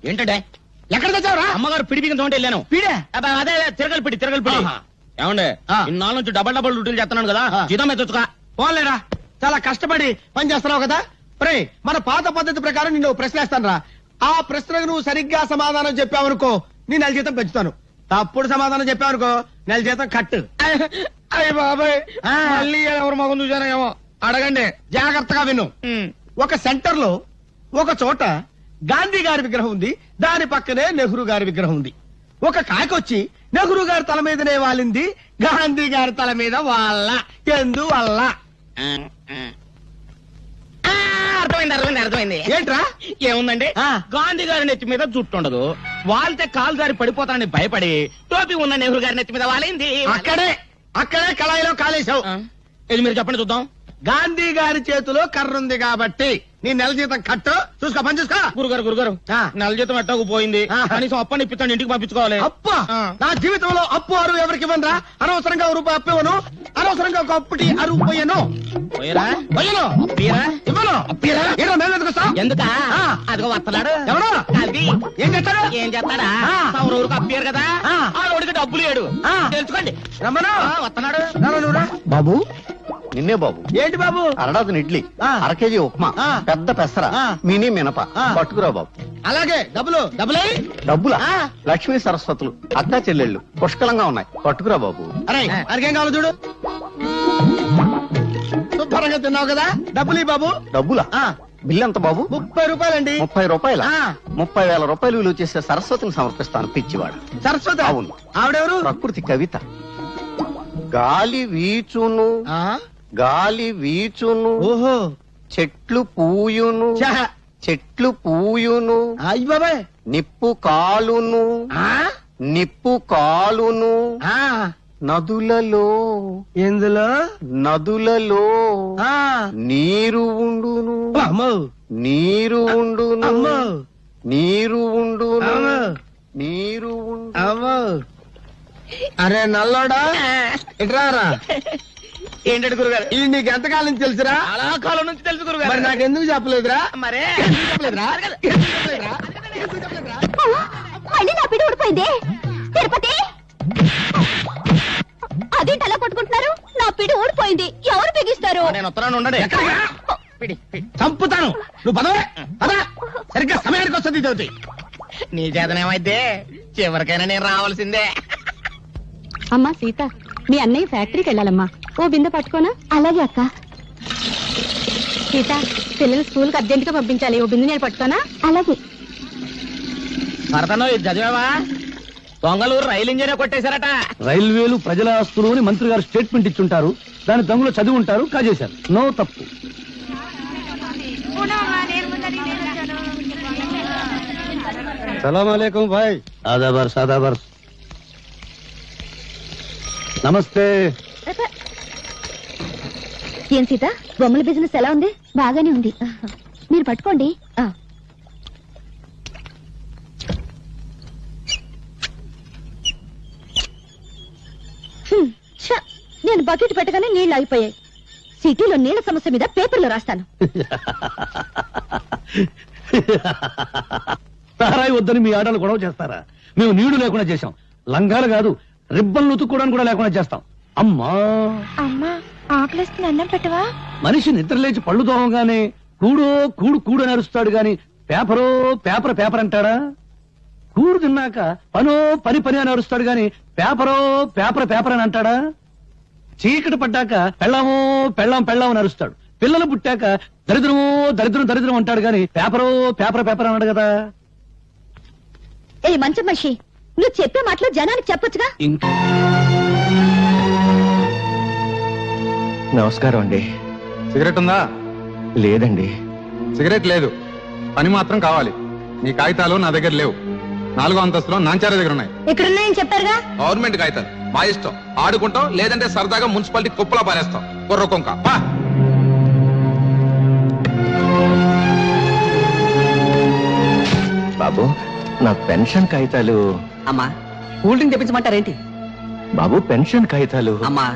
ఏంటంటే ఎక్కడ తెచ్చావురా? అమ్మగారు పిడి బిగించమంటే వెళ్ళాను. పీడే అదే తిరగలి పిడి ఏమండే ఇన్నాళ్ళ నుంచి డబల్ డ్యూటీలు చేస్తున్నాను కదా, జీతం మీద తెచ్చుకో. పోలేరా, చాలా కష్టపడి పని చేస్తున్నావు కదా. రే, మన పాత పద్ధతి ప్రకారం నిన్ను ప్రశ్న వేస్తాను రా. ఆ ప్రశ్నకు నువ్వు సరిగ్గా సమాధానం చెప్పావనుకో నీ నెల జీతం పెంచుతాను. తప్పుడు సమాధానం చెప్పావనుకో నెల జీతం కట్టు. అయ్య బాబాయ్, మళ్ళీ ఎవరు మగం చూసానో ఏమో. అడగండి, జాగ్రత్తగా విను. ఒక సెంటర్ లో ఒక చోట గాంధీ గారి విగ్రహం ఉంది, దాని పక్కనే నెహ్రూ గారి విగ్రహం ఉంది. ఒక కాకొచ్చి నెహ్రూ గారి తల మీదనే వాలింది, గాంధీ గారి తల మీద వాళ్ళ. ఎందువల్ల? అర్థమైంది. ఏంట్రా? ఏముందండి, గాంధీ గారి నెత్తి మీద జుట్టు ఉండదు, వాళ్తే కాలు జారి పడిపోతానని భయపడి టోపీ ఉన్న నెహ్రూ గారి నెత్తి మీద వాలింది. అక్కడే కళాయిలో కాలేశావు. ఇది మీరు చెప్పండి చూద్దాం. గాంధీ గారి చేతిలో కర్ర ఉంది కాబట్టి నీ నెల జీతం కట్టు. చూసుకో, పని చూసుకో. గురుగారు నెల జీతం ఎట్టకు పోయింది, కనీసం అప్పని ఇప్పిస్తాను, ఇంటికి పంపించుకోవాలి. అప్ప నా జీవితంలో అప్పు అరువు ఎవరికి ఇవ్వనరా. అనవసరంగా రూపాయి అప్పు ఇవ్వను, అనవసరంగా ఒక అప్పుటి అరువు పోయాను. ఎందుకా అదిగో వస్తున్నాడు. ఎవరు? అది ఏం చేస్తాడు? ఏం చేస్తాడా? ఊరికి అప్పారు కదా, ఆ రోడ్డుకి డబ్బులు లేడు. తెలుసుకోండి. రమ్మను. వస్తున్నాడు. బాబు, నిన్నే బాబు. ఏంటి బాబు? అరడాది ఇడ్లీ, అర కేజీ ఉప్మా, పెద్ద పెసర, మినీ మినప పట్టుకురా బాబు. అలాగే డబ్బులే డబ్బులా? లక్ష్మీ సరస్వతులు అక్కా చెల్లెళ్ళు పుష్కలంగా ఉన్నాయి, పట్టుకురా బాబు. అరే అరికేం కావాలి చూడు. శుభ్రంగా తిన్నావు కదా, డబ్బులు ఈ బాబు. డబ్బులా? బిల్లు ఎంత బాబు? 30 రూపాయలండి. 30 రూపాయల? 30,000 రూపాయలు విలువ చేసే సరస్వతిని సమర్పిస్తాను. పిచ్చివాడు. సరస్వతి? అవును. ఆవిడెవరు? ప్రకృతి కవిత. గాలి వీచును, గాలి వీచును, ఓహో, చెట్లు పూయును, చెట్లు పూయును, అయ్య బాబాయ్, నిప్పు కాలును, నిప్పు కాలును, నదులలో, ఎందులో? నదులలో నీరు ఉండును, నీరు ఉండును, నీరు ఉండును, నీరు ఉండు. అరే నల్లోడా, ఇట్రారా. ఏంటంటే గురుగారు, ఇది నీకు ఎంతకాలం నుంచి తెలుసురా? చాలా కాలం నుంచి తెలుసు గురుగారు. మరి నాకెందుకు చెప్పలేదురా? మరే మళ్ళీ నా పిడి ఊడిపోయింది. తిరుపతి, అదేంటి అలా కొట్టుకుంటున్నారు? నా పిడి ఊడిపోయింది, ఎవరు బిగిస్తారు? నేను వస్తున్నాను, ఉండండి. చంపుతాను. నువ్వు పదవే పదా, సరిగ్గా సమయానికి వస్తుంది చదువుతి. నీ చేతనేమైతే చివరికైనా నేను రావాల్సిందే. అమ్మా సీత, మీ అన్నయ్య ఫ్యాక్టరీకి వెళ్ళాలమ్మా, ఓ బిందె పట్టుకోనా? అలాగే అక్క. సీత, పిల్లలు స్కూల్ కి అర్జెంట్ గా పంపించాలి, ఓ బిందె నేను పట్టుకోనా? అలాగే. భరతను ఇది చదివావా? దొంగలూరు రైలు ఇంజనే కొట్టేశారట. రైల్వేలు ప్రజల ఆస్తులు అని మంత్రి గారు స్టేట్మెంట్ ఇచ్చుంటారు, దాని దొంగలు చదివి ఉంటారు, కాజేశారు. నో తప్పు. సలాం అలైకుం భాయ్. ఆదాబర్స్ ఆదాబర్స్. నమస్తే. ఏం సీత, బొమ్మల బిజినెస్ ఎలా ఉంది? బాగానే ఉంది, మీరు పట్టుకోండి. నేను బకెట్ పెట్టగానే నీళ్లు ఆగిపోయాయి. సిటీలో నీళ్ల సమస్య మీద పేపర్లో రాస్తాను. తారాయి వద్దని మీ ఆటలు గొడవ చేస్తారా? మేము నీళ్లు లేకుండా చేశాం, లంగాలు కాదు రిబ్బన్లు ఉతుక్కోవడానికి కూడా లేకుండా చేస్తాం. అమ్మా అమ్మా, ఆకలిస్తుంది, అన్నం పెట్టవా? మనిషి నిద్ర లేచి పళ్ళు తోమగానే కూడో కూడు కూడు అని అరుస్తాడు గాని పేపరో పేపర్ పేపర్ అంటాడా? కూడు తిన్నాక పనో పని పని అని అరుస్తాడు గాని పేపరో పేపర్ పేపర్ అని అంటాడా? చీకటి పడ్డాక పెళ్ళామో పెళ్ళాం పెళ్ళాం అని అరుస్తాడు. పిల్లలు పుట్టాక దరిద్రమో దరిద్రం దరిద్రం అంటాడు గాని పేపరో పేపర్ పేపర్ అన్నాడు కదా. ఏ మంచి మనిషి, నువ్వు చెప్పే మాటలు జనానికి చెప్పొచ్చుగా. నమస్కారం అండి. సిగరెట్ ఉందా? లేదండి. సిగరెట్ లేదు, పని మాత్రం కావాలి. నీ కాగితాలు నా దగ్గర లేవు. 4వ అంతస్తులో నాంచార దగ్గర ఉన్నాయి. ఇక్కడున్నాయని చెప్పారుగా. గవర్నమెంట్ కాగితాలు, మా ఇష్టం. ఆడుకుంటాం, లేదంటే సరదాగా మున్సిపాలిటీ కుప్పలా పారేస్తాం. కుర్ర కొంక. బాబు, నా పెన్షన్ కాగితాలు. అమ్మా, కూల్ డ్రింక్ తెప్పించమంటారేంటి? బాబు, పెన్షన్ కాగితాలు. అమ్మా,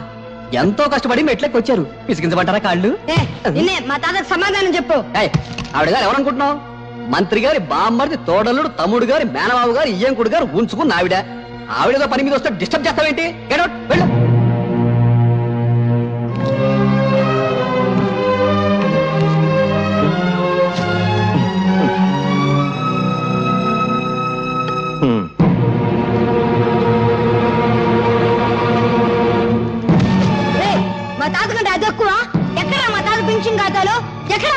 ఎంతో కష్టపడి మెట్లకి వచ్చారు, పిసికించమంటారా కాళ్ళు? మా తాతకు సమాధానం చెప్పు. ఆవిడ గారు ఎవరనుకుంటున్నావు? మంత్రి గారి బామ్మర్ది తోడలుడు తమ్ముడు గారి మేనబాబు గారు ఇయ్యంకుడు గారు ఉంచుకున్న ఆవిడతో పని మీద వస్తే డిస్టర్బ్ చేస్తావేంటి? Get out, వెళ్ళు. మా తాతకంటే అది ఎక్కువ. ఎక్కడ మా తాత పెన్షన్ ఖాతాలో ఎక్కడ?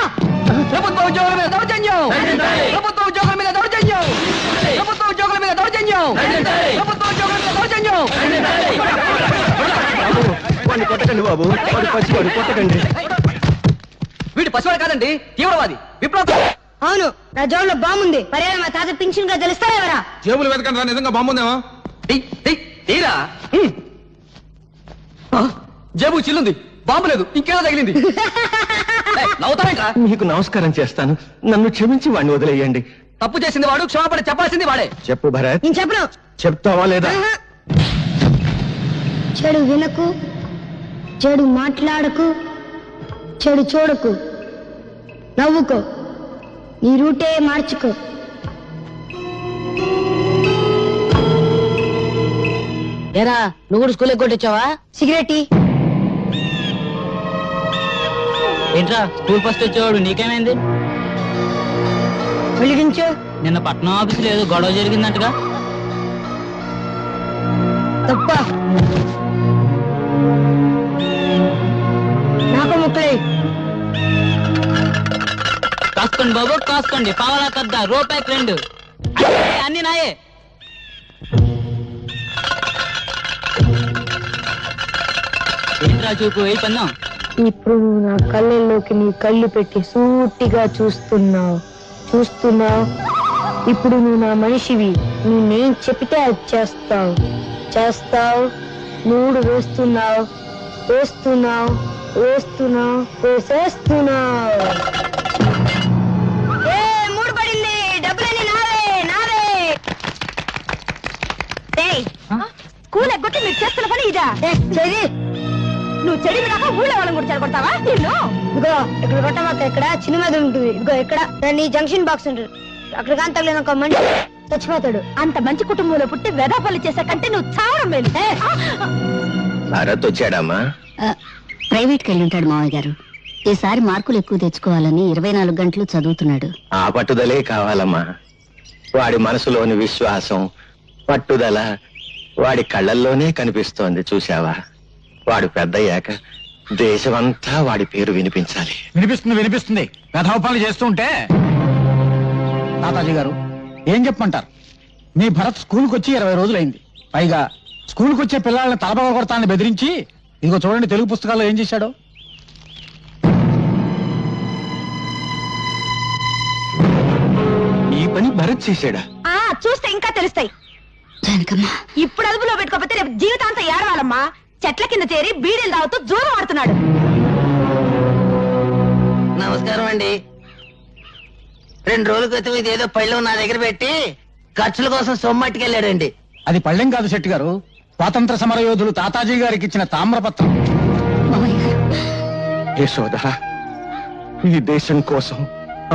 ప్రభుత్వ ఉద్యోగుల మీద దౌర్జన్యం! ప్రభుత్వ ఉద్యోగుల మీద దౌర్జన్యం! ప్రభుత్వ ఉద్యోగుల మీద దౌర్జన్యం! ప్రభుత్వ ఉద్యోగుల మీద దౌర్జన్యం! వాడిని కొట్టకండి బాబు, వాడు పసివాడు, కొట్టకండి. వీడు పసివాడు కాదండి, తీవ్రవాది, విప్లవ. అవును, నా జోబులో బాగుంది. పర్యాలు మా తాత పెన్షన్ ఖాతాలు ఇస్తారెవరా? జేబులు వెతకండి రా, నిజంగా బాగుందేమో. తీరా జేబు చిల్లుంది, బాంబు లేదు, ఇంకేదో తగిలింది. నవ్వుతావేంట్రా? మీకు నమస్కారం చేస్తాను, నన్ను క్షమించి వాడిని వదిలేయండి. తప్పు చేసింది వాడు, క్షమాపణ చెప్పాల్సింది వాడే. చెప్పు భరత్, నేను చెప్పను. చెప్తావా లేదా? చెడు వినకు, చెడు మాట్లాడకు, చెడు చూడకు, నవ్వుకో, నీ రూటే మార్చుకో. ఏరా నువ్వు కూడా స్కూల్ ఎగ్గొట్టొచ్చావా? సిగరెట్ ఇ. ఏంట్రా స్కూల్ ఫస్ట్ వచ్చేవాడు నీకేమైంది? వెలిగించు. నిన్న పట్నం ఆఫీసులో ఏదో గొడవ జరిగిందంటగా? తప్ప నాకు ముక్కలే. కాసుకోండి బాబు కాసుకోండి, పావలా కద్ద రూపాయి 2 అన్ని నాయే. ఏంట్రా చూపు ఏ పన్నాం? ఇప్పుడు నువ్వు నా కళ్ళల్లోకి నీ కళ్ళు పెట్టి సూటిగా చూస్తున్నావు. ఇప్పుడు నువ్వు నా మనిషివి. నేనేం చెప్తే అది చేస్తావు. మూడు వేస్తున్నావు. మూడు పడింది. డబ్బులన్నీ నావే. స్కూల్ ఎగ్గొట్టి మీరు చేస్తున్న పని ఇదా? చెయ్యి. నువ్వు చెడి దాకా ఊళ్ళో వాళ్ళని కూడా చెడగొడతావా? నిన్ను ఇదిగో ఇక్కడ కొట్టమాక, ఇక్కడ చిన్నది ఉంటుంది. ఇదిగో ఇక్కడ నీ జంక్షన్ బాక్స్ ఉంటుంది. అక్కడ కానీ తగిలిన ఒక మనిషి చచ్చిపోతాడు. అంత మంచి కుటుంబంలో పుట్టి వెదాపల్లి చేసే కంటే నువ్వు చావడం మేలు. భరత్ వచ్చాడమ్మా? ప్రైవేట్కి వెళ్ళి ఉంటాడు మావయ్య గారు. ఈసారి మార్కులు ఎక్కువ తెచ్చుకోవాలని 24 గంటలు చదువుతున్నాడు. ఆ పట్టుదలే కావాలమ్మా. వాడి మనసులోని విశ్వాసం, పట్టుదల వాడి కళ్ళల్లోనే కనిపిస్తోంది, చూశావా? వాడు పెద్దయ్యాక దేశమంతా వాడి పేరు వినిపించాలి. వినిపిస్తుంది. కథోపాలు చేస్తుంటే తాతాజీ గారు ఏం చెప్పమంటారు? మీ భరత్ స్కూల్కి వచ్చి 20 రోజులైంది. పైగా స్కూల్కి వచ్చే పిల్లల్ని తలపగ కొడతానని బెదిరించి, ఇదిగో చూడండి తెలుగు పుస్తకాల్లో ఏం చేశాడో. ఈ పని భరత్ చేశాడా? చూస్తే ఇంకా తెలుస్తాయి. ఇప్పుడు అదుపులో పెట్టుకోకపోతే రేపు జీవితాంతం ఏడవాలమ్మా. చెట్ల కింద చేరి బీడీలు తాగుతూ జూదం ఆడుతున్నాడు. నమస్కారం అండి. 2 రోజుల క్రితం ఇదేదో పళ్ళు నా దగ్గర పెట్టి ఖర్చుల కోసం సొమ్మట్టుకెళ్ళాడండి. అది పళ్ళెం కాదు శెట్టి గారు, స్వాతంత్ర సమర యోధులు తాతాజీ గారికి ఇచ్చిన తామ్రపత్రం. యశోద, ఈ దేశం కోసం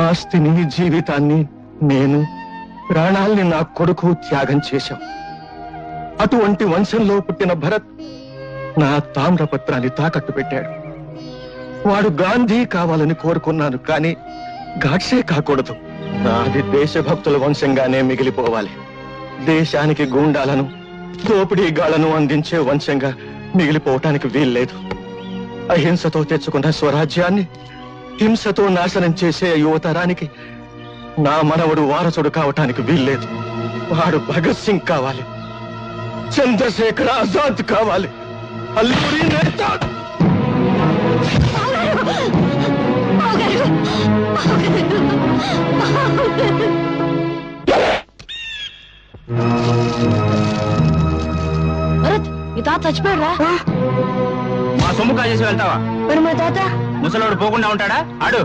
ఆస్తిని, జీవితాన్ని, నేను ప్రాణాల్ని నా కొడుకు త్యాగం చేశాం. అటువంటి వంశంలో పుట్టిన భరత్ నా తామ్రపత్రాన్ని తాకట్టు పెట్టాడు. వాడు గాంధీ కావాలని కోరుకున్నాను, కానీ గాడ్సే కాకూడదు. నాది దేశభక్తుల వంశంగానే మిగిలిపోవాలి. దేశానికి గూండాలను, దోపిడీగాళ్లను అందించే వంశంగా మిగిలిపోవటానికి వీల్లేదు. అహింసతో తెచ్చుకున్న స్వరాజ్యాన్ని హింసతో నాశనం చేసే యువతరానికి నా మనవడు వారసుడు కావటానికి వీల్లేదు. వాడు భగత్ సింగ్ కావాలి, చంద్రశేఖర్ ఆజాద్ కావాలి, అల్లూరి నేతా. భరత్, ఈ తాత చచ్చిపోయాడా? మా సొమ్ము కాజేసి వెళ్తావా? మరి మా తాత ముసలోడు పోకుండా ఉంటాడా? ఆడు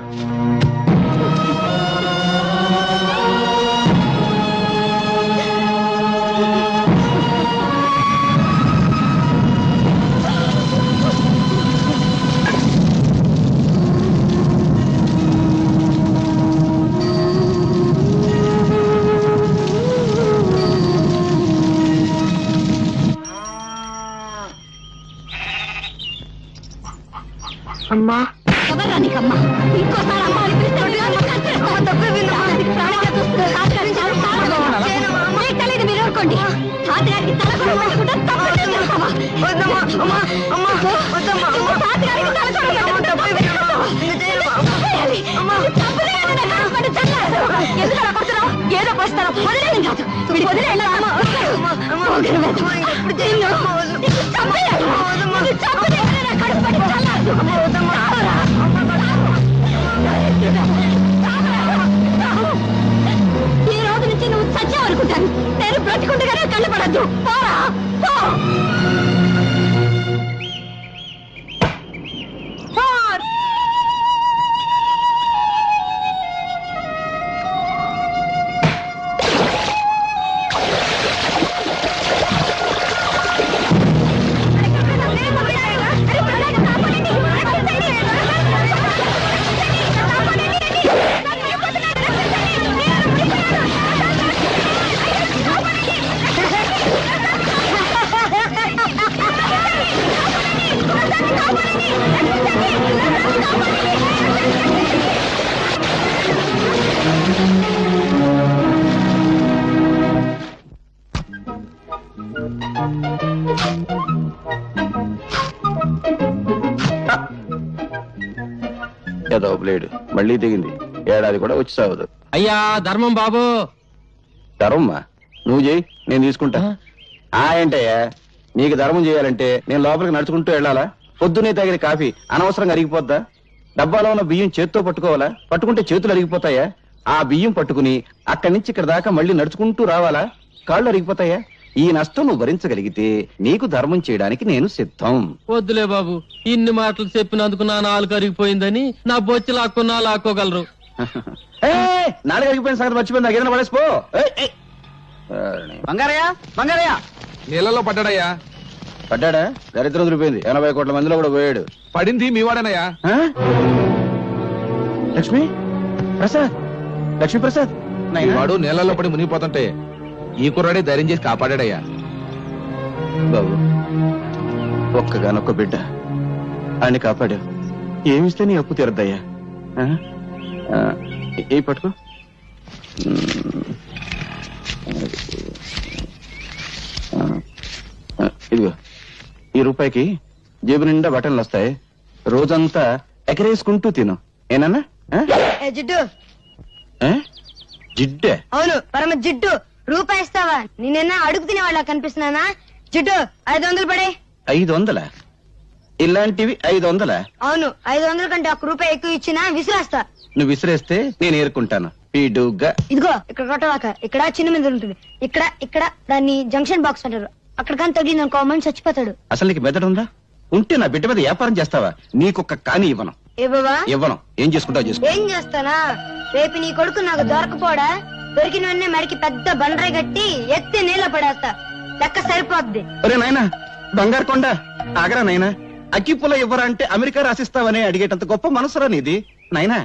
ఎందుకు అలా కొడుతున్నావు? ఏదో పోస్తాను వదిలేయను కాదు వదిలేయను ఈ రోజు నుంచి నువ్వు చచ్చావనుకుంటాను. నేను బ్రతికుండగానే కళ్ళు పడద్దు. పోరా పో. ఏదో బ్లేడ్ మళ్ళీ దిగింది. ఏడాది కూడా వచ్చి సావదు. అయ్యా ధర్మం బాబు. ధర్మమ్మా నువ్వు చేయి, నేను తీసుకుంటా. ఏంటయ్యా నీకు ధర్మం చేయాలంటే నేను లోపలికి నడుచుకుంటూ వెళ్ళాలా? పొద్దునే తాగిన కాఫీ అనవసరంగా అరిగిపోద్దా? డబ్బాలో ఉన్న బియ్యం చేత్తో పట్టుకోవాలా? పట్టుకుంటే చేతులు అరిగిపోతాయా? ఆ బియ్యం పట్టుకుని అక్కడి నుంచి ఇక్కడ దాకా మళ్ళీ నడుచుకుంటూ రావాలా? కాళ్ళు అరిగిపోతాయా? ఈ నష్టం నువ్వు భరించగలిగితే నీకు ధర్మం చేయడానికి నేను సిద్ధం. వద్దులే బాబు, ఇన్ని మాటలు చెప్పినందుకు నా నాలుగు అరిగిపోయిందని నా బొచ్చి లాక్కున్నా లాక్కోగలరు. నాలుగు అరిగిపోయిన సంగతి మర్చిపోయింది. నాకు ఏదైనా పడేసిపో. బంగారయ్య బంగారయ్య నీళ్ళలో పడ్డాడయ్యా. పడ్డాడా? దరిద్రం దొరికిపోయింది. 80 కోట్ల మందిలో కూడా పోయాడు. పడింది మీ వాడేనయ్యా. లక్ష్మి ప్రసాద్, లక్ష్మీ ప్రసాద్ వాడు నీళ్ళలో పడి మునిగిపోతుంటే ఈ కుర్రాడే ధైర్యం చేసి కాపాడాడయ్యా. బాబు ఒక్కగానొక్క బిడ్డ ఆయన్ని కాపాడావు. ఏమిస్తే నీ అప్పు తీరద్దయ్యా. ఏ పట్టుకో. ఇదిగో ఈ రూపాయికి జేబు నిండా బటన్లు వస్తాయి. రోజంతా ఎకరేసుకుంటూ తిను. ఏనన్నా? జిడ్డు జిడ్డే? అవును పరమ జిడ్డు. రూపాయి ఇస్తావా? నిన్న అడుగు తినే వాళ్ళ కనిపిస్తున్నానా? జిడ్డు 500 పడే. 500? ఇలాంటివి 500? అవును 500 కంటే 1 రూపాయి ఎక్కువ ఇచ్చినా విసిరేస్తా. నువ్వు విసిరేస్తే నేను ఏరుకుంటాను. పీడుగా ఇదిగో ఇక్కడ కొట్టవాక. ఇక్కడ చిన్న మీద ఉంటుంది. ఇక్కడ ఇక్కడ దాన్ని జంక్షన్ బాక్స్ అంటారు. అక్కడ కానీ తగిలింది అనుకో మనిషి చచ్చిపోతాడు. అసలు నీకు మెదడు ఉందా? ఉంటే నా బిడ్డ మీద వ్యాపారం చేస్తావా? నీకొక్క కాని ఇవ్వను. ఏ బాబా ఇవ్వను. ఏం చేసుకుంటావు చేసుకో. ఏం చేస్తానా? రేపు నీ కొడుకు నాకు దొరకపోడా? దొరికిన వెంటనే మడికి పెద్ద బండరాయి కట్టి ఎత్తి నీళ్ళ పడేస్తా. లెక్క సరిపోద్ది. ఒరే నాయనా బంగారు కొండ ఆగరా నాయనా. అగ్గిపుల్ల ఇవ్వరా అంటే అమెరికా రాసిస్తావని అడిగేటంత గొప్ప మనసురా నీది నాయనా.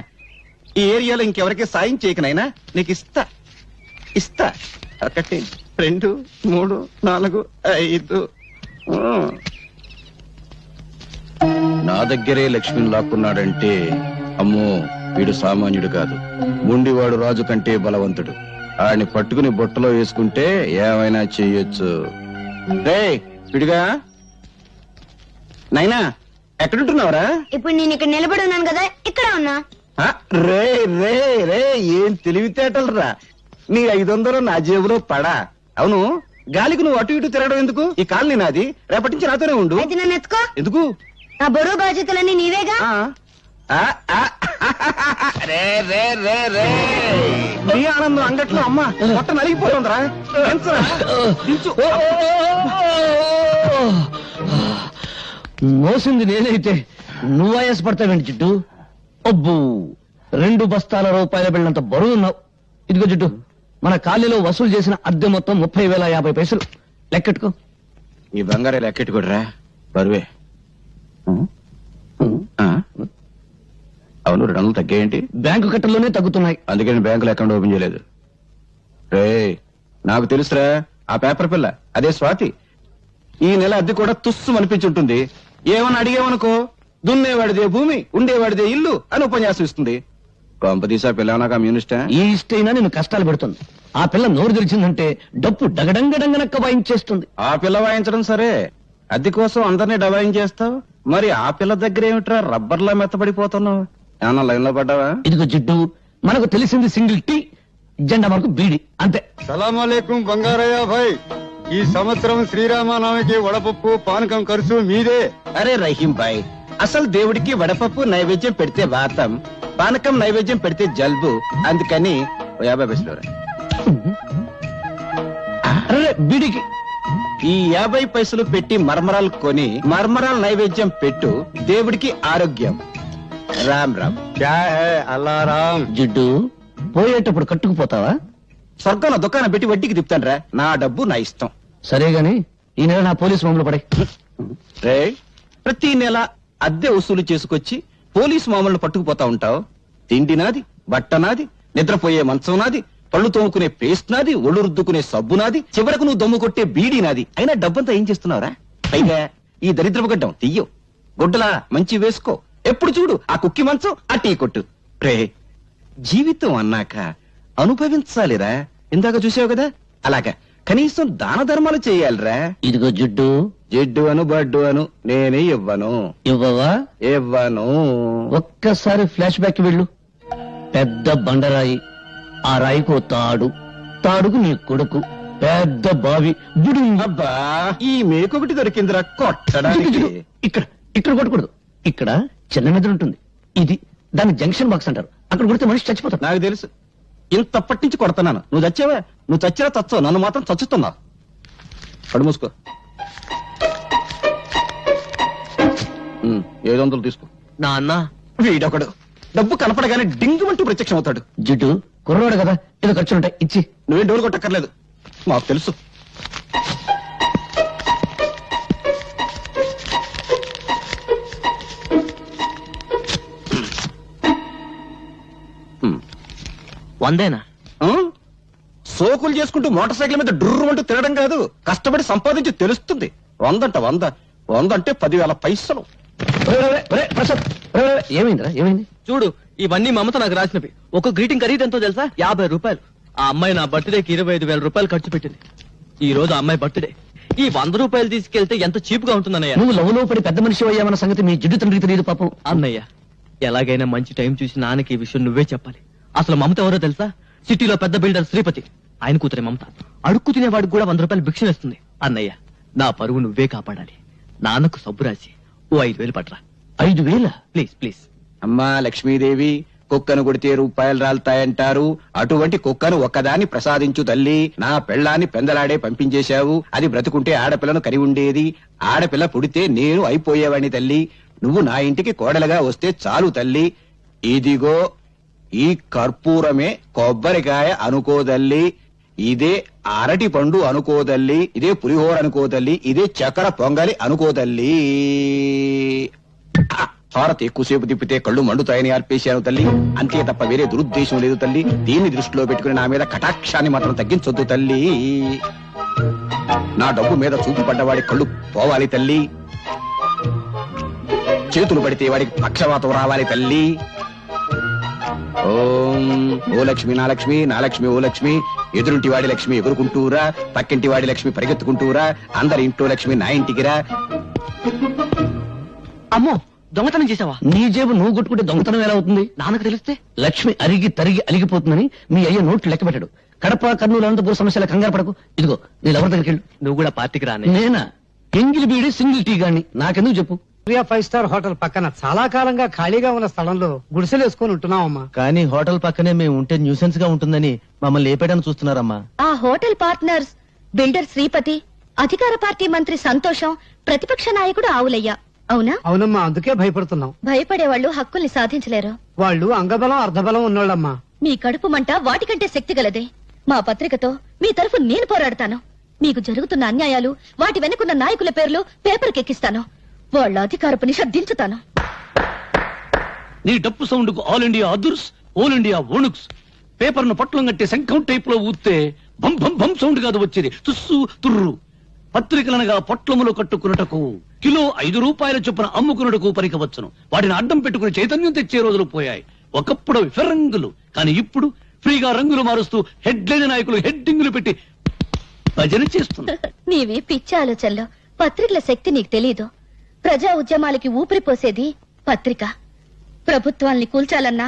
ఈ ఏరియాలో ఇంకెవరికి సాయం చేయక నాయనా. నీకు ఇస్తా ఇస్తా. 1 2 3 4 5. నా దగ్గరే లక్ష్మిని లాక్కున్నాడంటే అమ్మో వీడు సామాన్యుడు కాదు. ముండివాడు రాజు కంటే బలవంతుడు. ఆడిని పట్టుకుని బొట్టలో వేసుకుంటే ఏమైనా చెయ్యొచ్చు. రే విడిగా నైనా ఎక్కడుంటున్నావురా? ఇప్పుడు నేను ఇక్కడ నిలబడి ఉన్నాను కదా, ఇక్కడ ఉన్నా. రే రే రే ఏం తెలివితేటలు రా. నీ 500 నా జేబులో పడా. అవును గాలికి నువ్వు అటు ఇటు తిరగడం ఎందుకు? ఈ కాలనీ నాది. రేపటి నుంచి నాతోనే ఉండు. అయితే నన్ను ఎత్తుకో. ఎందుకు? నా బరువు బాధ్యతలన్నీ నీవేగా. రే రే రే రే నీ ఆనందం అంగట్లో అమ్మ మొట్ట నలిగిపోతుందిరా. మోసింది నేనైతే నువ్వు ఆయాసపడతావేంటి జిడ్డు? అబ్బు 2 బస్తాల రూపాయల బిళ్ళంత బరువు ఉన్నావు. ఇదిగో జిడ్డు, మన కాలనీలో వసూలు చేసిన అద్దె మొత్తం 30,050 పైసలు. లెక్కెట్టుకో. ఈ బంగారే లెక్కెట్టుకోడరా బరువే. అవును 200 తగ్గాయేంటి? బ్యాంకు కట్టల్లోనే తగ్గుతున్నాయి. అందుకని బ్యాంకులో అకౌంట్ ఓపెన్ చేయలేదు. రే నాకు తెలుసురా ఆ పేపర్ పిల్ల అదే స్వాతి. ఈ నెల అద్దె కూడా తుస్సు అనిపించుంటుంది. ఏమని అడిగేవనుకో దున్నేవాడిదే భూమి ఉండేవాడిదే ఇల్లు అని ఉపన్యాసం ఇస్తుంది. కొంపదీసా పిల్ల కమ్యూనిస్టా? ఈ ఇష్టైనా నేను కష్టాలు పెడుతుంది. ఆ పిల్ల నోరు తెరిచిందంటే డప్పు డగడంగడంగనక్క వాయించేస్తుంది. ఆ పిల్ల వాయించడం సరే, అద్దె కోసం అందరినీ డబాయించేస్తావు. మరి ఆ పిల్ల దగ్గర ఏమిట్రా రబ్బర్లా మెత్తబడిపోతున్నావు? ఏమన్నా లైన్ లో పడ్డావా? ఇదిగో జిడ్డు, మనకు తెలిసింది సింగిల్ టీ. జెండా వరకు బీడి అంతే. సలాంలేకం బంగారయ్య భాయ్, ఈ సంవత్సరం శ్రీరామనవమికి వడపప్పు పానకం ఖర్చు మీదే. అరే రహీం భాయ్, అసలు దేవుడికి వడపప్పు నైవేద్యం పెడితే వాతం, పానకం నైవేద్యం పెడితే జలుబు. అందుకని ఓ 50 పైసలు రా. అరే బీడికి ఈ 50 పైసలు పెట్టి మర్మరాలు కొని మర్మరాలు నైవేద్యం పెట్టు, దేవుడికి ఆరోగ్యం. రామ్ రామ్. క్యా హై అల్లారాం. జిడ్డు పోయేటప్పుడు కట్టుకుపోతావా? స్వర్గంలో దుకాణం పెట్టి వడ్డీకి తిప్పుతాను రా. నా డబ్బు నా ఇష్టం. సరే గాని ఈ నెల నా పోలీసు మామూలు పడే. రే, ప్రతి నెల అద్దె వసూలు చేసుకొచ్చి పోలీసు మామూలు పట్టుకుపోతా ఉంటావు. తిండి నాది, బట్ట నాది, నిద్రపోయే మంచం నాది, పళ్ళు తోముకునే పేస్ట్ నాది, ఒళ్ళు రుద్దుకునే సబ్బు నాది, చివరకు నువ్వు దమ్ము కొట్టే బీడీ నాది. అయినా డబ్బంతా ఏం చేస్తున్నావురా? పైగా ఈ దరిద్రపు గడ్డం తీయో, గుడ్డలా మంచి వేసుకో. ఎప్పుడు చూడు ఆ కుక్కి మంచం, ఆ టీ కొట్టు. రే, జీవితం అన్నాక అనుభవించాలిరా. ఇందాక చూసావు కదా, అలాగా కనీసం దాన ధర్మాలు చేయాలిరా. ఇదిగో జిడ్డు, జిడ్డు అను బడ్డు అను నేనే ఇవ్వను. ఇవ్వవా? ఇవ్వను. ఒక్కసారి ఫ్లాష్ బ్యాక్ వెళ్ళు. పెద్ద బండరాయి, ఆ రాయికో తాడు, తాడుకు నీ కొడుకు, పెద్ద బావి, బుడి. అబ్బా, ఈ మేకొకటి దొరికిందిరా కొట్టడానికి. ఇక్కడ ఇక్కడ కొట్టకూడదు. ఇక్కడ చిన్న మెదడు ఉంటుంది. ఇది దాన్ని జంక్షన్ బాక్స్ అంటారు. అక్కడ కొడితే మనిషి చచ్చిపోతాడు. నాకు తెలుసు, ఇంతప్పటి నుంచి కొడుతున్నాను. నువ్వు చచ్చావా? నువ్వు చచ్చినా చచ్చావు, నన్ను మాత్రం చచ్చుతున్నావు. కడు మూసుకో. 700 తీసుకో. నాన్న వీడొకడు డబ్బు కనపడగానే డింగుమంటూ ప్రత్యక్షం అవుతాడు. జిడ్డు కుర్రవాడు కదా, ఏదో ఖర్చులుంటాయి ఇచ్చి. నువ్వేం డోలు కొట్టక్కర్లేదు, మాకు తెలుసు. వందేనా? ఆ? సోకులు చేసుకుంటూ మోటార్ సైకిల్ మీద డుర్రు అంటూ తిరగడం కాదు, కష్టపడి సంపాదించి తెలుస్తుంది. 100 అంటే 10,000 పైసలు. ప్రసాద్, ఏమైందిరా? ఏమైంది? చూడు, ఇవన్నీ మమత నాకు రాసినవి. ఒక గ్రీటింగ్ ఖరీదు ఎంతో తెలుసా? 50 రూపాయలు. ఆ అమ్మాయి నా బర్త్డేకి 25,000 రూపాయలు ఖర్చు పెట్టింది. ఈ రోజు ఆ అమ్మాయి బర్త్డే. ఈ 100 రూపాయలు తీసుకెళ్తే ఎంత చీప్ గా ఉంటుందన్నయ్య. నువ్వు లవ్లో పడి పెద్ద మనిషి అయ్యామన్న సంగతి మీ జిడ్డు తండ్రికి తెలియదు పాపం. అన్నయ్య, ఎలాగైనా మంచి టైం చూసి నాన్నకి ఈ విషయం నువ్వే చెప్పాలి. అసలు మమత ఎవరో తెలుసా? సిటీలో పెద్ద బిల్డర్ శ్రీపతి, ఆయన కూతురే మమత. అడుక్కు తినేవాడికి కూడా 100 రూపాయలు భిక్ష వేస్తుంది. అన్నయ్య, నా పరువు నువ్వే కాపాడాలి. నాన్నకు సబ్బు రాసి ఓ 5,000 పట్రా. 5,000? Please please. అమ్మా లక్ష్మీదేవి, కుక్కను కొడితే రూపాయలు రాలుతాయంటారు. అటువంటి కుక్కను ఒక్కదాన్ని ప్రసాదించు తల్లి. నా పెళ్ళాన్ని పెందలాడే పంపించేశావు. అది బ్రతుకుంటే ఆడపిల్లను కరి ఉండేది. ఆడపిల్ల పుడితే నేను అయిపోయేవాడిని తల్లి. నువ్వు నా ఇంటికి కోడలుగా వస్తే చాలు తల్లి. ఇదిగో ఈ కర్పూరమే కొబ్బరికాయ అనుకోదల్లి, ఇదే అరటి పండు అనుకోదల్లి, ఇదే పులిహోర అనుకోదల్లి, ఇదే చక్కెర పొంగలి అనుకోదల్లి. హారతి ఎక్కువసేపు తిప్పితే కళ్ళు మండుతాయని అర్పేశాను తల్లి. అంతే తప్ప వేరే దురుద్దేశం లేదు తల్లి. దీన్ని దృష్టిలో పెట్టుకుని నా మీద కటాక్షాన్ని మాత్రం తగ్గించొద్దు తల్లి. నా డబ్బు మీద చూపు పడ్డవాడి కళ్ళు పోవాలి తల్లి. చేతులు పడితే వాడికి పక్షవాతం రావాలి తల్లి. ఓం ఓ లక్ష్మి నా లక్ష్మి, నా లక్ష్మి ఓ లక్ష్మి. ఎదురుంటి వాడి లక్ష్మి ఎగురుకుంటూరా, పక్కింటి వాడి లక్ష్మి పరిగెత్తుకుంటూరా, అందరి ఇంట్లో లక్ష్మి నా ఇంటికిరా. అమ్మో, దొంగతనం చేసావా? నీ జేబు నువ్వు కొట్టుకుంటే దొంగతనం ఎలా అవుతుంది? నాన్నకు తెలిస్తే? లక్ష్మి అరిగి తరిగి అలిగిపోతుందని మీ అయ్య నోట్లు లెక్క పెట్టాడు. కడప కర్నూలు అనంతపురం సమస్యల కంగారు పడకు. ఇదిగో నీ ఎవరి దగ్గరికి వెళ్ళు. నువ్వు కూడా పార్టీకి రానే. నేనా? ఎంగిలి బీడి సింగిల్ టీ గాని నాకెందుకు చెప్పు. 5 స్టార్ హోటల్ పక్కన చాలా కాలంగా ఖాళీగా ఉన్న స్థలంలో గుడిసెలు వేసుకొని ఉంటున్నామమ్మా. కానీ హోటల్ పక్కనే మేము ఉంటే న్యూసెన్స్ గా ఉంటుందని మమ్మల్ని లేపేయడానికి చూస్తున్నారమ్మా. ఆ హోటల్ పార్ట్నర్స్ బిల్డర్ శ్రీపతి, అధికార పార్టీ మంత్రి సంతోషం, ప్రతిపక్ష నాయకుడు ఆవులయ్య. అవునా? అవునమ్మా, అందుకే భయపడుతున్నాం. భయపడేవాళ్ళు హక్కుల్ని సాధించలేరు. వాళ్ళు అంగబలం అర్ధబలం ఉన్నోళ్ళమ్మా. మీ కడుపు మంట వాటికంటే శక్తి గలదే. మా పత్రికతో మీ తరఫు నేను పోరాడతాను. మీకు జరుగుతున్న అన్యాయాలు, వాటి వెనుకున్న నాయకుల పేర్లు పేపర్కి ఎక్కిస్తాను. వాళ్ళ అధికారపు నిష దించుతాను. నీ డప్పు సౌండ్ కు ఆల్ ఇండియా అదుర్స్, ఆల్ ఇండియా ఓణుక్స్. పేపర్ ను పట్లం కట్టి శంఖం టైప్ లో ఊస్తే భం భం భం సౌండ్ కాదు వచ్చేది, తుస్సు తుర్రు. పత్రికలనగా పొట్లములు కట్టుకున్నటకు కిలో 5 రూపాయల చొప్పున అమ్ముకున్నటకు పరికవచ్చును. వాటిని అడ్డం పెట్టుకుని చైతన్యం తెచ్చే రోజులు పోయాయి. ఒకప్పుడు అవి ఫిరంగులు, కానీ ఇప్పుడు ఫ్రీగా రంగులు మారుస్తూ హెడ్లైన్ నాయకులు హెడ్డింగులు పెట్టి భజన చేస్తున్నారు. నీవి పిచ్చి ఆలోచనలు. పత్రికల శక్తి నీకు తెలీదు. ప్రజా ఉద్యమాలకి ఊపిరిపోసేది పత్రిక. ప్రభుత్వాల్ని కూల్చాలన్నా,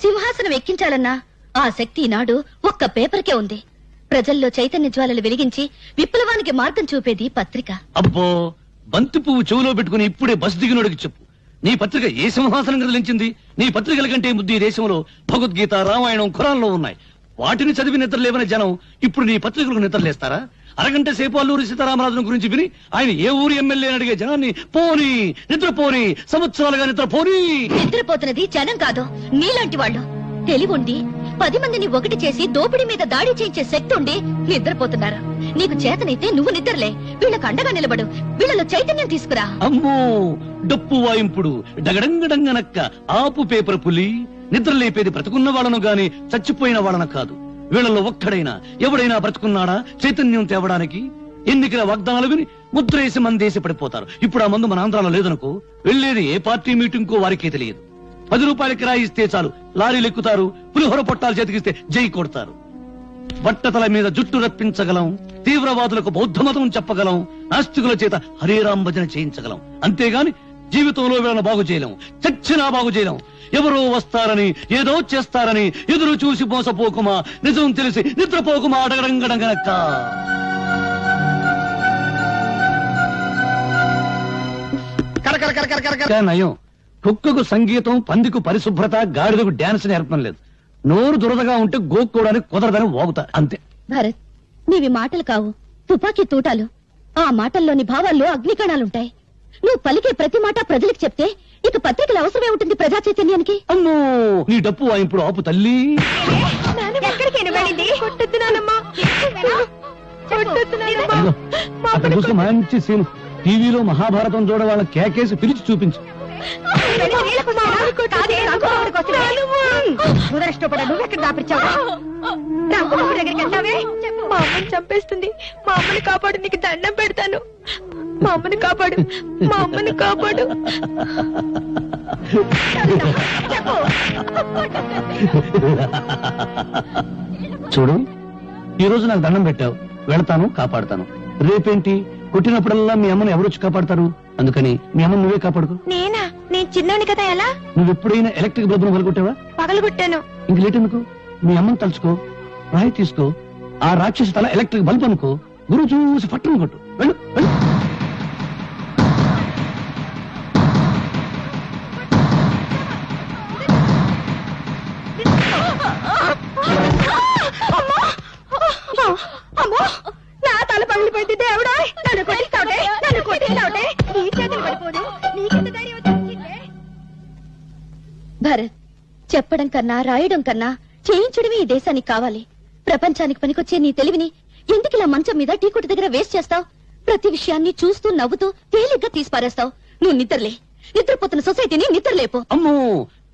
సింహాసనం ఎక్కించాలన్నా ఆ శక్తి ఈనాడు ఒక్క పేపర్కే ఉంది. ప్రజల్లో చైతన్య జ్వాలలు వెలిగించి విప్లవానికి మార్గం చూపేది పత్రిక. అబ్బో బంతి పువ్వు చెవులో పెట్టుకుని ఇప్పుడే బస్ దిగినోడికి చెప్పు, నీ పత్రిక ఏ సింహాసనం కదిలించింది? నీ పత్రికల కంటే ముద్దు ఈ దేశంలో భగవద్గీత, రామాయణం, ఖురాన్లో ఉన్నాయి. వాటిని చదివి నిద్రలేవని జనం ఇప్పుడు నీ పత్రికలకు నిద్రలేస్తారా? అరగంట సేపు అల్లూరి సీతారామరాజును గురించి విని ఆయన ఏ ఊరు ఎమ్మెల్యే అని అడిగే జనాన్ని పోనీ నిద్రపోని, సంవత్సరాలుగా నిద్రపోని. నిద్రపోతున్నది జనం కాదు, నీలాంటి వాళ్ళు. తెలివుండి 10 మందిని ఒకటి చేసి దోపిడీ మీద దాడి చేయించే శక్తి ఉండి నిద్రపోతున్నారు. నీకు చేతనైతే నువ్వు నిద్రలే, వీళ్ళకు అండగా నిలబడు, వీళ్ళలో చైతన్యం తీసుకురా. అమ్మో డప్పు వాయింపుడు డగడంగడంగనక్క ఆపు పేపర్ పులి. నిద్ర లేపేది బ్రతుకున్న వాళ్ళను గాని చచ్చిపోయిన వాళ్ళను కాదు. వీళ్ళలో ఒక్కడైనా ఎవడైనా బ్రతుకున్నాడా చైతన్యం తేవడానికి? ఎన్నికల వాగ్దానాలు విని ముద్రేసి మందేసి పడిపోతారు. ఇప్పుడు ఆ మందు మన ఆంధ్రాలో లేదనుకో, వెళ్లేది ఏ పార్టీ మీటింగ్ కో వారికే తెలియదు. 10 రూపాయల కిరాయి ఇస్తే చాలు లారీలు ఎక్కుతారు, పులిహోర పొట్టాలు చేతికిస్తే జై కొడతారు. బట్టతల మీద జుట్టు రప్పించగలం, తీవ్రవాదులకు బౌద్ధ మతం చెప్పగలం, నాస్తికుల చేత హరేరాం భజన చేయించగలం. అంతేగాని జీవితంలో వీళ్ళను బాగు చేయలేం, చచ్చినా బాగు చేయలేం. ఎవరో వస్తారని ఏదో చేస్తారని ఎదురు చూసి మోసపోకుమా, నిజం తెలిసి నిద్రపోకుమా అడగడంగడంగనక్క. నయం కుక్కకు సంగీతం, పందికు పరిశుభ్రత, గాడిదకు డాన్స్ నేర్పడం లేదు. నోరు దురదగా ఉంటే గోక్కోవడానికి కుదరదని వాగుతా అంతే. భరత్, నీవి మాటలు కావు, తుపాకీ తూటాలు. ఆ మాటల్లోని భావాల్లో అగ్నికణాలుంటాయి. నువ్వు పలికే ప్రతి మాట ప్రజలకు చెప్తే ఇక పత్రికలు అవసరమే ఉంటుంది ప్రజా చైతన్యానికి. అమ్మో నీ డప్పు వాయింపుడు ఆపు తల్లి. అక్కడ చూసి మంచి సీన్, టీవీలో మహాభారతం చూడ వాళ్ళ కేకేసి పిలిచి చూపించు. మా అమ్మని చంపేస్తుంది. మా అమ్మని కాపాడు, నీకు దండం పెడతాను. మా అమ్మని కాపాడు, మా అమ్మని కాపాడు. చూడు, ఈ రోజు నాకు దండం పెట్టావు, వెళతాను, కాపాడతాను. రేపేంటి కొట్టినప్పుడల్లా మీ అమ్మని ఎవరొచ్చి కాపాడతారు? అందుకని మీ అమ్మని నువ్వే కాపాడుకో. నేనా? నేను చిన్నోని కదా. ఎలా? నువ్వు ఎప్పుడైనా ఎలక్ట్రిక్ బల్బును పగలగొట్టావా? పగలగొట్టాను. ఇంక లేట్ ఎందుకు? మీ అమ్మని తలుచుకో, రాయి తీసుకో, ఆ రాక్షసి తల ఎలక్ట్రిక్ బల్బ్ అనుకో, గురువు చూసి పట్టును కొట్టు. వెళ్ళు వెళ్ళు. అమ్మో, నా తల పగిలిపోయింది. దేవుడా, నన్ను కొట్టిస్తావుటే, నన్ను కొట్టిస్తావుటే. నీ చేతులు పడిపోదు, నీకెంత ధైర్యం వచ్చిందే? భరత్, చెప్పడం కన్నా రాయడం కన్నా చేయించడమే ఈ దేశానికి కావాలి. ప్రపంచానికి పనికొచ్చే నీ తెలివిని ఎందుకు ఇలా మంచం మీద టీ కొట్టు దగ్గర వేస్ట్ చేస్తావు? ప్రతి విషయాన్ని చూస్తూ నవ్వుతూ తేలిగ్గా తీసిపారేస్తావు. నువ్వు నిద్రలే, నిద్రపోతున్న సొసైటీని నిద్రలేపు. అమ్మో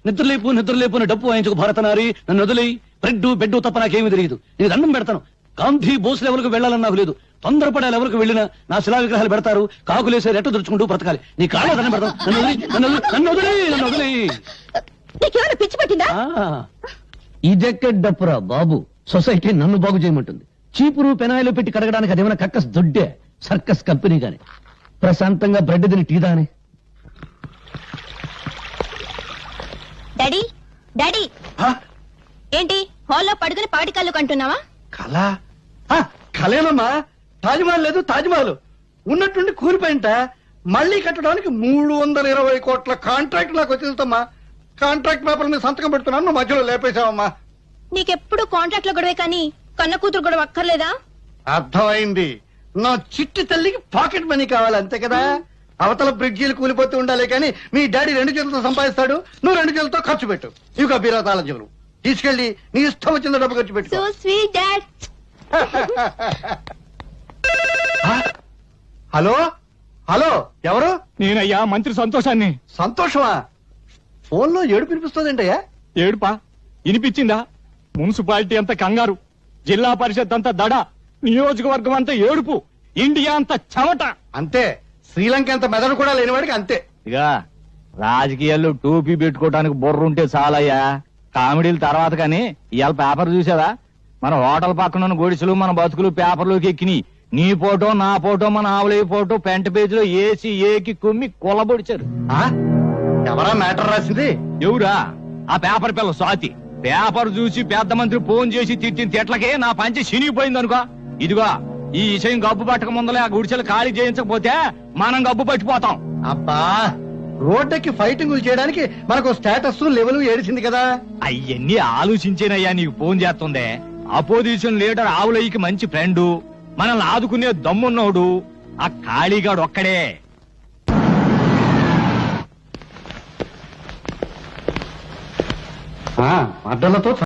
నిద్రలేపు నిద్రలేపు అని డప్పు వాయించుకు భారతనారి. నన్ను వదిలి బ్రెడ్ బెడ్ తప్ప నాకేమీ తెలియదు. నేను దండం పెడతాను. గాంధీ బోస్ లెవెల్కు వెళ్ళాలని నాకు లేదు. తొందరపడే లెవెల్కు వెళ్ళినా నా శిలా విగ్రహాలు పెడతారు, కాకులేసే రెట్టు దుడుచుకుంటూ బ్రతకాలి. నీ కాళ్ళ దండం పెడతాను. నన్ను వదిలి. నీకేమైనా పిచ్చి పట్టిందా? ఇదెక్కడ డప్పురా బాబు, సొసైటీ నన్ను బాగు చేయమంటుంది. చీపురు పెనాయిలు పెట్టి కడగడానికి అదేమైనా కక్కస్ దొడ్డే సర్కస్ కంపెనీ గాని? ప్రశాంతంగా బ్రెడ్ తిని టీ దాని. డాడీ, డాడీ, ఏంటి హాల్లో పడుకుని పాటి కళ్ళు కంటున్నావా? కళ కళేనమ్మా. తాజ్మహల్ లేదు, తాజ్మహల్ ఉన్నట్టుండి కూలిపోయింట. మళ్ళీ కట్టడానికి 320 కోట్ల కాంట్రాక్ట్ నాకు వచ్చేస్తామా. కాంట్రాక్ట్ పేపర్ మీద సంతకం పెడుతున్నాను, నువ్వు మధ్యలో లేపేశావమ్మా. నీకెప్పుడు కాంట్రాక్ట్ లో గొడవే కానీ కన్న కూతురు గొడవ అక్కర్లేదా? అర్థమైంది. నా చిట్టి తల్లికి పాకెట్ మనీ కావాలి అంతే కదా. అవతల బ్రిడ్జీలు కూలిపోతూ ఉండాలి కానీ మీ డాడీ 2 చేతులతో సంపాదిస్తాడు, నువ్వు 2 చేతులతో ఖర్చు పెట్టు. ఇవి బీరాతాల చెవులు తీసుకెళ్లి నీ ఇష్టం వచ్చిన డబ్బు ఖర్చు పెట్టు. So sweet dad. Hello hello, ఎవరు? నేనయ్యా మంత్రి సంతోషాన్ని. సంతోషమా? ఫోన్ లో ఏడుపు వినిపిస్తుందంటయ్యా. ఏడుపా వినిపించిందా? మున్సిపాలిటీ అంతా కంగారు, జిల్లా పరిషత్ అంతా దడ, నియోజకవర్గం అంతా ఏడుపు, ఇండియా అంతా చెమట. అంతే, శ్రీలంక అంత మెదడు కూడా లేనివాడికి అంతే. ఇక రాజకీయాల్లో టోపీ పెట్టుకోవడానికి బొర్రుంటే చాలయ్యా, కామెడీల తర్వాత. కానీ ఇవాళ పేపర్ చూసావా? మన హోటల్ పక్కన గొడిసెలు మన బతుకులు పేపర్లోకి ఎక్కినాయి. నీ ఫోటో, నా ఫోటో, మన ఆవులే ఫోటో ఫ్రంట్ పేజ్ లో ఏసి ఏకి కుమ్మి కొల్లబొడిచారు. ఎవరా మ్యాటర్ రాసింది? ఎవరా? ఆ పేపర్ పిల్ల స్వాతి. పేపర్ చూసి పెద్ద మంత్రి ఫోన్ చేసి తిట్టిన తిట్లకే నా పంచి చినిగిపోయింది అనుకో. ఇదిగో ఈ విషయం గబ్బు పట్టక ముందలే ఆ గుడిసెలు ఖాళీ చేయించకపోతే మనం గబ్బు పట్టిపోతాం. అబ్బా రోడ్డుకి ఫైటింగులు చేయడానికి మనకు స్టేటస్ లెవెల్ ఏడిచింది కదా. అయ్యన్ని ఆలోచించేనయ్యా నీకు ఫోన్ చేస్తుందే. అపోజిషన్ లీడర్ ఆవులయ్యకి మంచి ఫ్రెండు, మనల్ని ఆదుకునే దమ్మున్నోడు ఆ ఖాళీగాడు ఒక్కడే. అడ్డలతో